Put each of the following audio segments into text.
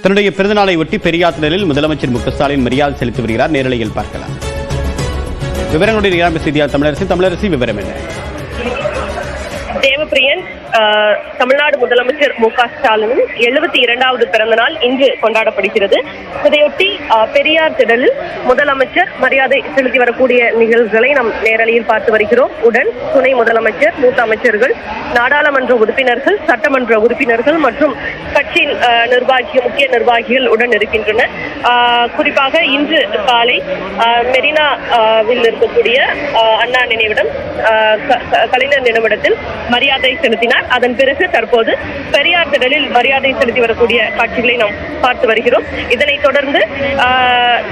தன்னுடைய பிறந்தநாளை ஒட்டி பெரியார் திடலில் முதலமைச்சர் மு.க.ஸ்டாலின் மரியாதை செலுத்தி வருகிறார். நேரலையில் பார்க்கலாம். விவரங்களுடைய செய்தியாளர் தமிழரசி விவரம் என்ன? தேவப்பிரியன், தமிழ்நாடு முதலமைச்சர் மு.க.ஸ்டாலினின் 72வது பிறந்த நாள் இன்று கொண்டாடப்படுகிறது. இதையொட்டி பெரியார் திடலில் முதலமைச்சர் மரியாதை செலுத்தி வரக்கூடிய நிகழ்வுகளை நாம் நேரலையில் பார்த்து வருகிறோம். உடன் துணை முதலமைச்சர், மூத்த அமைச்சர்கள், நாடாளுமன்ற உறுப்பினர்கள், சட்டமன்ற உறுப்பினர்கள் மற்றும் கட்சியின் முக்கிய நிர்வாகிகள் உடன் இருக்கின்றனர். குறிப்பாக இன்று காலை மெரினாவில் இருக்கக்கூடிய அண்ணா நினைவிடம், கலைஞர் நினைவிடத்தில் மரியாதை செலுத்தினார். அதன் பிறகு தற்போது பெரியார் திடலில் மரியாதை செலுத்தி வரக்கூடிய காட்சிகளை நாம் பார்த்து வருகிறோம். இதனைத் தொடர்ந்து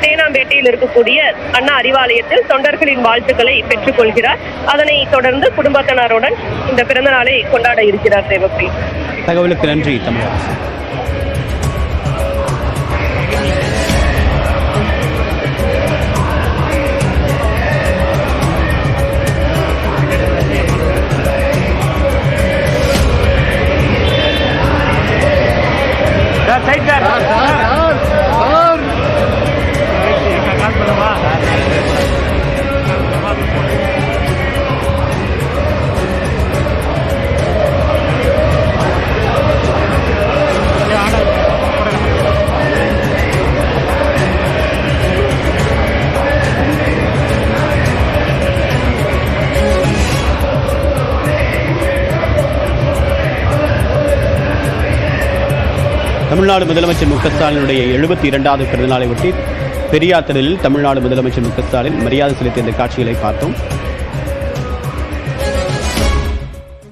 தேனாம்பேட்டையில் இருக்கக்கூடிய அண்ணா அறிவாலயத்தில் தொண்டர்களின் வாழ்த்துக்களை பெற்றுக் கொள்கிறார். அதனைத் தொடர்ந்து குடும்பத்தினருடன் இந்த பிறந்த நாளை கொண்டாட இருக்கிறார். தேவப்பிரி, தகவலுக்கு நன்றி. தமிழரசு. தமிழ்நாடு முதலமைச்சர் மு.க.ஸ்டாலினுடைய 72வது பிறந்தநாளை ஒட்டி பெரியார் திடலில் தமிழ்நாடு முதலமைச்சர் மு.க.ஸ்டாலின் மரியாதை செலுத்திய இந்த காட்சிகளை பார்த்தோம்.